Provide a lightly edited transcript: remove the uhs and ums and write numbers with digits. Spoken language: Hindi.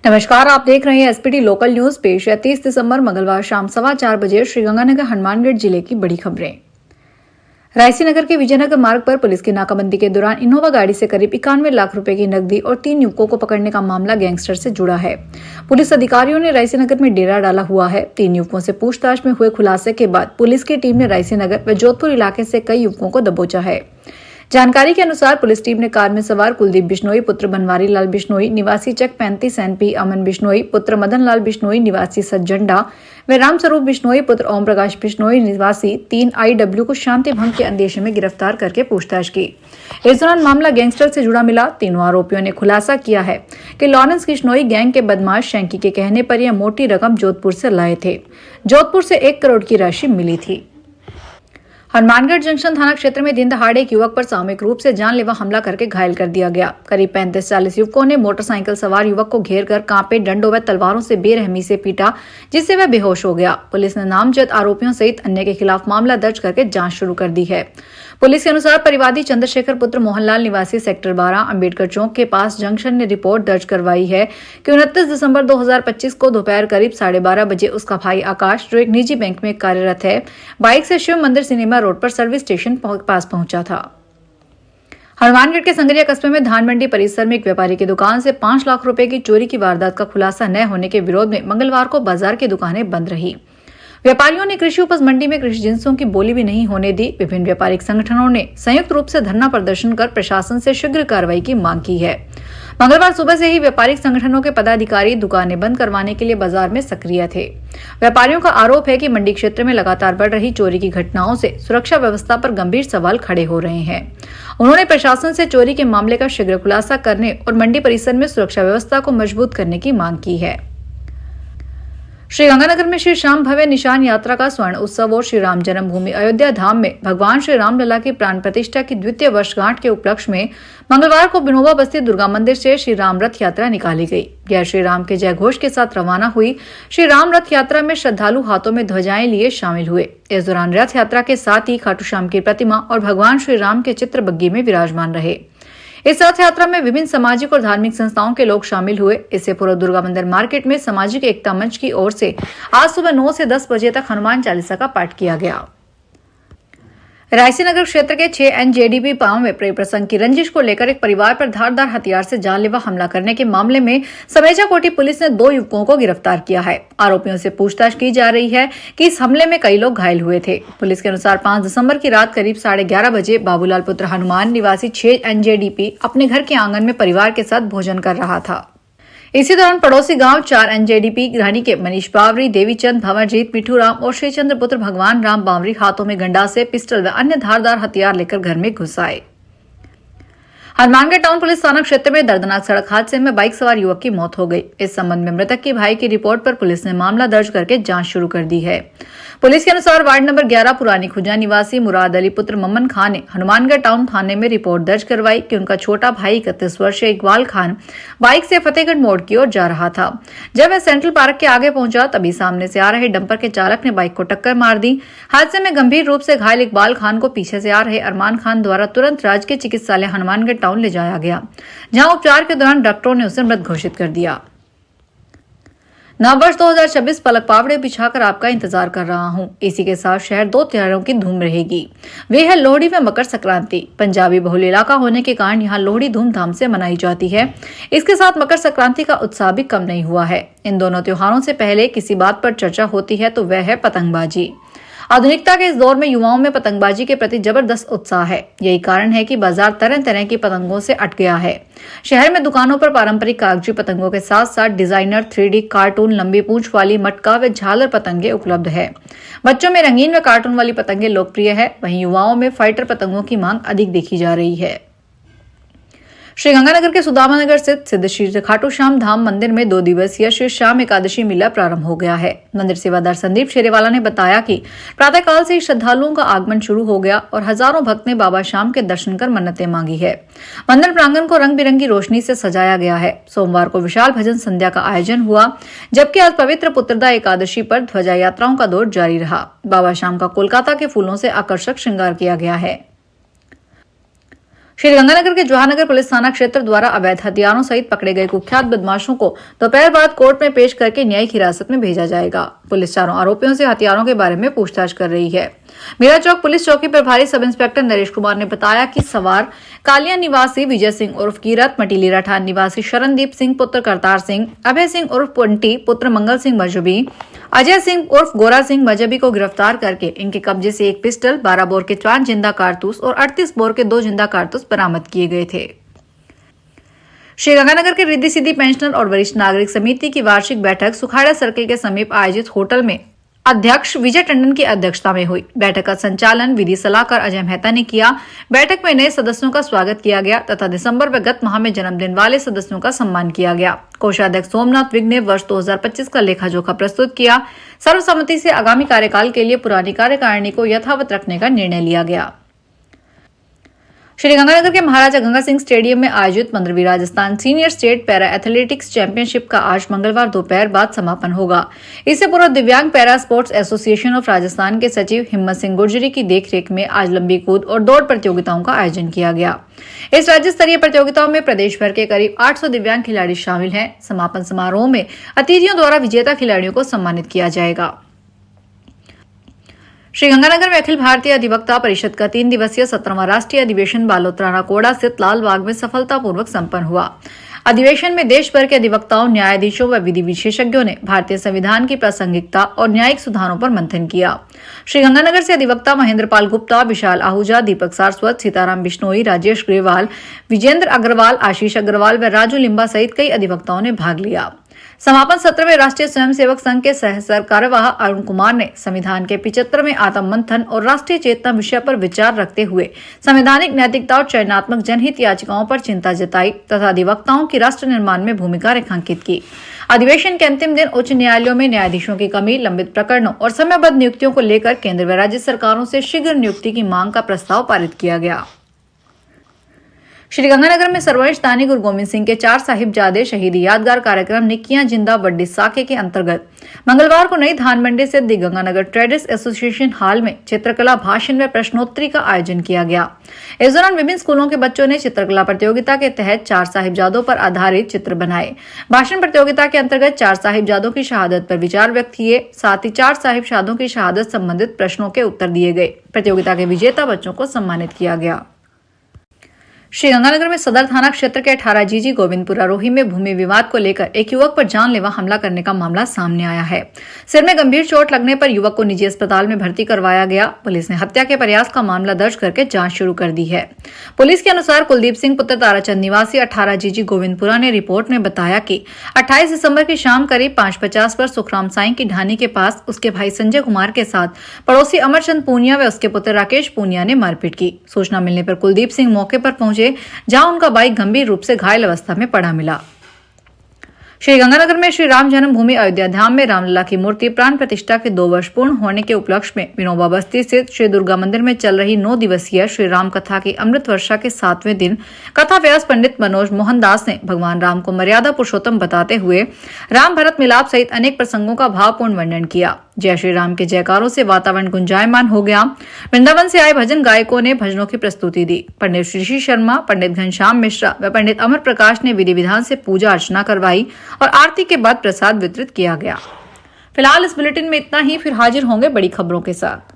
नमस्कार, आप देख रहे हैं एसपीटी लोकल न्यूज। पेश है 30 दिसंबर मंगलवार शाम 4:15 बजे श्रीगंगानगर हनुमानगढ़ जिले की बड़ी खबरें। रायसी नगर के विजयनगर मार्ग पर पुलिस की नाकाबंदी के दौरान इनोवा गाड़ी से करीब 91 लाख रुपए की नकदी और 3 युवकों को पकड़ने का मामला गैंगस्टर से जुड़ा है। पुलिस अधिकारियों ने रायसी नगर में डेरा डाला हुआ है। 3 युवकों से पूछताछ में हुए खुलासे के बाद पुलिस की टीम ने रायसी नगर व जोधपुर इलाके से कई युवकों को दबोचा है। जानकारी के अनुसार पुलिस टीम ने कार में सवार कुलदीप बिश्नोई पुत्र बनवारी लाल बिश्नोई निवासी चक 35 एनपी, अमन बिश्नोई पुत्र मदन लाल बिश्नोई निवासी सज्जंडा व रामस्वरूप बिश्नोई पुत्र ओम प्रकाश बिश्नोई निवासी 3 IW को शांति भंग के अंदेशे में गिरफ्तार करके पूछताछ की। इस दौरान मामला गैंगस्टर से जुड़ा मिला। तीनों आरोपियों ने खुलासा किया है कि लॉरेंस बिश्नोई गैंग के बदमाश शैंकी के कहने पर यह मोटी रकम जोधपुर से लाए थे। जोधपुर से 1 करोड़ की राशि मिली थी। हनुमानगढ़ जंक्शन थाना क्षेत्र में दिन दहाड़े एक युवक पर सामूहिक रूप से जानलेवा हमला करके घायल कर दिया गया। करीब 35-40 युवकों ने मोटरसाइकिल सवार युवक को घेर कर कांपे, डंडों व तलवारों से बेरहमी से पीटा, जिससे वह बेहोश हो गया। पुलिस ने नामजद आरोपियों सहित अन्य के खिलाफ मामला दर्ज करके जांच शुरू कर दी है। पुलिस के अनुसार परिवादी चंद्रशेखर पुत्र मोहनलाल निवासी सेक्टर 12 अंबेडकर चौक के पास जंक्शन ने रिपोर्ट दर्ज करवाई है कि 29 दिसंबर 2025 को दोपहर करीब 12:30 बजे उसका भाई आकाश, जो एक निजी बैंक में कार्यरत है, बाइक से शिव मंदिर सिनेमा रोड पर सर्विस स्टेशन पास पहुंचा था। हनुमानगढ़ के संगरिया कस्बे में धान मंडी परिसर में एक व्यापारी की दुकान से 5 लाख रुपए की चोरी की वारदात का खुलासा न होने के विरोध में मंगलवार को बाजार की दुकानें बंद रही। व्यापारियों ने कृषि उपज मंडी में कृषि जिंसों की बोली भी नहीं होने दी। विभिन्न व्यापारिक संगठनों ने संयुक्त रूप से धरना प्रदर्शन कर प्रशासन से शीघ्र कार्रवाई की मांग की है। मंगलवार सुबह से ही व्यापारिक संगठनों के पदाधिकारी दुकानें बंद करवाने के लिए बाजार में सक्रिय थे। व्यापारियों का आरोप है कि मंडी क्षेत्र में लगातार बढ़ रही चोरी की घटनाओं से सुरक्षा व्यवस्था पर गंभीर सवाल खड़े हो रहे हैं। उन्होंने प्रशासन से चोरी के मामले का शीघ्र खुलासा करने और मंडी परिसर में सुरक्षा व्यवस्था को मजबूत करने की मांग की है। श्रीगंगानगर में श्री श्याम भव्य निशान यात्रा का स्वर्ण उत्सव और श्री राम जन्मभूमि अयोध्या धाम में भगवान श्री राम लला की प्राण प्रतिष्ठा की द्वितीय वर्षगांठ के उपलक्ष्य में मंगलवार को बिनोबा बस्ती दुर्गा मंदिर से श्री राम रथ यात्रा निकाली गई। यह श्री राम के जय घोष के साथ रवाना हुई। श्री राम रथ यात्रा में श्रद्धालु हाथों में ध्वजाएं लिए शामिल हुए। इस दौरान रथ यात्रा के साथ ही खाटू श्याम की प्रतिमा और भगवान श्री राम के चित्र बग्गी में विराजमान रहे। इस रथ यात्रा में विभिन्न सामाजिक और धार्मिक संस्थाओं के लोग शामिल हुए। इससे पूर्व दुर्गा मंदिर मार्केट में सामाजिक एकता मंच की ओर से आज सुबह 9 से 10 बजे तक हनुमान चालीसा का पाठ किया गया। रायसी नगर क्षेत्र के 6 NJDP पांव में प्रेम प्रसंग की रंजिश को लेकर एक परिवार पर धारदार हथियार से जानलेवा हमला करने के मामले में समेजा कोठी पुलिस ने 2 युवकों को गिरफ्तार किया है। आरोपियों से पूछताछ की जा रही है कि इस हमले में कई लोग घायल हुए थे। पुलिस के अनुसार 5 दिसंबर की रात करीब 11:30 बजे बाबूलाल पुत्र हनुमान निवासी 6 NJDP अपने घर के आंगन में परिवार के साथ भोजन कर रहा था। इसी दौरान पड़ोसी गांव 4 NJDP घरानी के मनीष बावरी, देवीचंद, भंवरजीत, मिठू राम और श्रीचंद्र पुत्र भगवान राम बावरी हाथों में गंडासे, पिस्टल व अन्य धारदार हथियार लेकर घर में घुस आए। हनुमानगढ़ टाउन पुलिस थाना क्षेत्र में दर्दनाक सड़क हादसे में बाइक सवार युवक की मौत हो गई। इस संबंध में मृतक के भाई की रिपोर्ट पर पुलिस ने मामला दर्ज करके जांच शुरू कर दी है। पुलिस के अनुसार वार्ड नंबर 11 पुरानी खुजा निवासी मुराद अली पुत्र मम्मन खान ने हनुमानगढ़ टाउन थाने में रिपोर्ट दर्ज करवाई कि उनका छोटा भाई 31 वर्षीय इकबाल खान बाइक से फतेहगढ़ मोड़ की ओर जा रहा था। जब वह सेंट्रल पार्क के आगे पहुंचा तभी सामने से आ रहे डंपर के चालक ने बाइक को टक्कर मार दी। हादसे में गंभीर रूप से घायल इकबाल खान को पीछे से आ रहे अरमान खान द्वारा तुरंत राजकीय चिकित्सालय हनुमानगढ़ टाउन ले जाया गया, जहां उपचार के दौरान डॉक्टरों ने उसे मृत घोषित कर दिया। नववर्ष 2026 पलक पावड़े बिछाकर आपका इंतजार कर रहा हूं। इसी के साथ शहर 2 त्योहारों की धूम रहेगी। वे है लोहड़ी व मकर संक्रांति। पंजाबी बहुल इलाका होने के कारण यहाँ लोहड़ी धूमधाम से मनाई जाती है। इसके साथ मकर संक्रांति का उत्साह भी कम नहीं हुआ है। इन दोनों त्योहारों से पहले किसी बात पर चर्चा होती है तो वह है पतंगबाजी। आधुनिकता के इस दौर में युवाओं में पतंगबाजी के प्रति जबरदस्त उत्साह है। यही कारण है कि बाजार तरह तरह की पतंगों से अट गया है। शहर में दुकानों पर पारंपरिक कागजी पतंगों के साथ साथ डिजाइनर 3D कार्टून, लंबी पूंछ वाली, मटका व झालर पतंगे उपलब्ध है। बच्चों में रंगीन व कार्टून वाली पतंगे लोकप्रिय है। वहीं युवाओं में फाइटर पतंगों की मांग अधिक देखी जा रही है। श्रीगंगानगर के सुदामा नगर स्थित सिद्ध श्री खाटू श्याम धाम मंदिर में 2 दिवसीय श्री श्याम एकादशी मेला प्रारंभ हो गया है। मंदिर सेवादार संदीप शेरेवाला ने बताया कि प्रातःकाल से ही श्रद्धालुओं का आगमन शुरू हो गया और हजारों भक्त ने बाबा श्याम के दर्शन कर मन्नतें मांगी है। मंदिर प्रांगण को रंग बिरंगी रोशनी से सजाया गया है। सोमवार को विशाल भजन संध्या का आयोजन हुआ, जबकि आज पवित्र पुत्रदा एकादशी पर ध्वजा यात्राओं का दौर जारी रहा। बाबा श्याम का कोलकाता के फूलों से आकर्षक श्रृंगार किया गया है। श्रीगंगानगर के जवाहरनगर पुलिस थाना क्षेत्र द्वारा अवैध हथियारों सहित पकड़े गए कुख्यात बदमाशों को दोपहर बाद कोर्ट में पेश करके न्यायिक हिरासत में भेजा जाएगा। पुलिस चारों आरोपियों से हथियारों के बारे में पूछताछ कर रही है। मीरा चौक पुलिस चौकी प्रभारी सब इंस्पेक्टर नरेश कुमार ने बताया कि सवार कालिया निवासी विजय सिंह उर्फ कीरत, मटीली राठान निवासी शरणदीप सिंह पुत्र करतार सिंह, अभय सिंह उर्फ पंटी पुत्र मंगल सिंह मजहबी, अजय सिंह उर्फ गोरा सिंह मजहबी को गिरफ्तार करके इनके कब्जे से एक पिस्टल, 12 बोर के 4 जिंदा कारतूस और 38 बोर के 2 जिंदा कारतूस बरामद किए गए थे। श्रीगंगानगर के रिद्धि सिद्धि पेंशनर और वरिष्ठ नागरिक समिति की वार्षिक बैठक सुखाड़ा सर्किल के समीप आयोजित होटल में अध्यक्ष विजय टंडन की अध्यक्षता में हुई। बैठक का संचालन विधि सलाहकार अजय मेहता ने किया। बैठक में नए सदस्यों का स्वागत किया गया तथा दिसंबर में गत माह में जन्मदिन वाले सदस्यों का सम्मान किया गया। कोषाध्यक्ष सोमनाथ विग ने वर्ष 2025 का लेखा जोखा प्रस्तुत किया। सर्वसम्मति से आगामी कार्यकाल के लिए पुरानी कार्यकारिणी को यथावत रखने का निर्णय लिया गया। श्रीगंगानगर के महाराजा गंगा सिंह स्टेडियम में आयोजित 15वीं Rajasthan senior state para athletics championship का आज मंगलवार दोपहर बाद समापन होगा। इससे पूर्व दिव्यांग para sports association of Rajasthan के सचिव हिम्मत सिंह गुर्जरी की देखरेख में आज लंबी कूद और दौड़ प्रतियोगिताओं का आयोजन किया गया। इस राज्य स्तरीय प्रतियोगिताओं में प्रदेश भर के करीब 800 दिव्यांग खिलाड़ी शामिल हैं। समापन समारोह में अतिथियों द्वारा विजेता खिलाड़ियों को सम्मानित किया जाएगा। श्रीगंगानगर में अखिल भारतीय अधिवक्ता परिषद का 3 दिवसीय 17वां राष्ट्रीय अधिवेशन बालोतराना कोड़ा स्थित लाल बाग में सफलतापूर्वक संपन्न हुआ। अधिवेशन में देश भर के अधिवक्ताओं, न्यायाधीशों व विधि विशेषज्ञों ने भारतीय संविधान की प्रासंगिकता और न्यायिक सुधारों पर मंथन किया। श्रीगंगानगर से अधिवक्ता महेंद्र पाल गुप्ता, विशाल आहूजा, दीपक सारस्वत, सीताराम बिश्नोई, राजेश ग्रेवाल, विजेंद्र अग्रवाल, आशीष अग्रवाल व राजू लिम्बा सहित कई अधिवक्ताओं ने भाग लिया। समापन सत्र में राष्ट्रीय स्वयंसेवक संघ के सह कार्यवाह अरुण कुमार ने संविधान के 75वें आत्म मंथन और राष्ट्रीय चेतना विषय पर विचार रखते हुए संवैधानिक नैतिकता और चयनात्मक जनहित याचिकाओं पर चिंता जताई तथा अधिवक्ताओं की राष्ट्र निर्माण में भूमिका रेखांकित की। अधिवेशन के अंतिम दिन उच्च न्यायालयों में न्यायाधीशों की कमी, लंबित प्रकरणों और समयबद्ध नियुक्तियों को लेकर केंद्र व राज्य सरकारों से शीघ्र नियुक्ति की मांग का प्रस्ताव पारित किया गया। श्रीगंगानगर में सर्वोच्च दानी गुरु गोविंद सिंह के 4 साहिबजादे शहीदी यादगार कार्यक्रम निकियां जिंदा वड्डी साके के अंतर्गत मंगलवार को नई धान मंडी से दी गंगानगर ट्रेडर्स एसोसिएशन हॉल में चित्रकला, भाषण व प्रश्नोत्तरी का आयोजन किया गया। इस दौरान विभिन्न स्कूलों के बच्चों ने चित्रकला प्रतियोगिता के तहत 4 साहिबजादों पर आधारित चित्र बनाए। भाषण प्रतियोगिता के अंतर्गत 4 साहिबजादों की शहादत पर विचार व्यक्त किए। साथ ही 4 साहिबजादों की शहादत संबंधित प्रश्नों के उत्तर दिए गए। प्रतियोगिता के विजेता बच्चों को सम्मानित किया गया। श्रीगंगानगर में सदर थाना क्षेत्र के 18 जीजी गोविंदपुरा रोही में भूमि विवाद को लेकर एक युवक पर जानलेवा हमला करने का मामला सामने आया है। सिर में गंभीर चोट लगने पर युवक को निजी अस्पताल में भर्ती करवाया गया। पुलिस ने हत्या के प्रयास का मामला दर्ज करके जांच शुरू कर दी है। पुलिस के अनुसार कुलदीप सिंह पुत्र ताराचंद निवासी 18 जीजी गोविंदपुरा ने रिपोर्ट में बताया कि 28 दिसंबर की शाम करीब 5:50 पर सुखराम साईं की ढानी के पास उसके भाई संजय कुमार के साथ पड़ोसी अमरचंद पूनिया व उसके पुत्र राकेश पूनिया ने मारपीट की। सूचना मिलने पर कुलदीप सिंह मौके पर पहुंचे, जहां उनका बाइक गंभीर रूप से घायल अवस्था में पड़ा मिला। श्रीगंगानगर में श्री राम जन्मभूमि अयोध्या धाम में रामलला की मूर्ति प्राण प्रतिष्ठा के 2 वर्ष पूर्ण होने के उपलक्ष्य में विनोबा बस्ती स्थित श्री दुर्गा मंदिर में चल रही 9 दिवसीय श्री राम कथा की अमृत वर्षा के 7वें दिन कथा व्यास पंडित मनोज मोहन दास ने भगवान राम को मर्यादा पुरुषोत्तम बताते हुए राम भरत मिलाप सहित अनेक प्रसंगों का भावपूर्ण वर्णन किया। जय श्री राम के जयकारों से वातावरण गुंजायमान हो गया। वृंदावन से आए भजन गायकों ने भजनों की प्रस्तुति दी। पंडित श्री शर्मा, पंडित घनश्याम मिश्रा व पंडित अमर प्रकाश ने विधि विधान से पूजा अर्चना करवाई और आरती के बाद प्रसाद वितरित किया गया। फिलहाल इस बुलेटिन में इतना ही, फिर हाजिर होंगे बड़ी खबरों के साथ।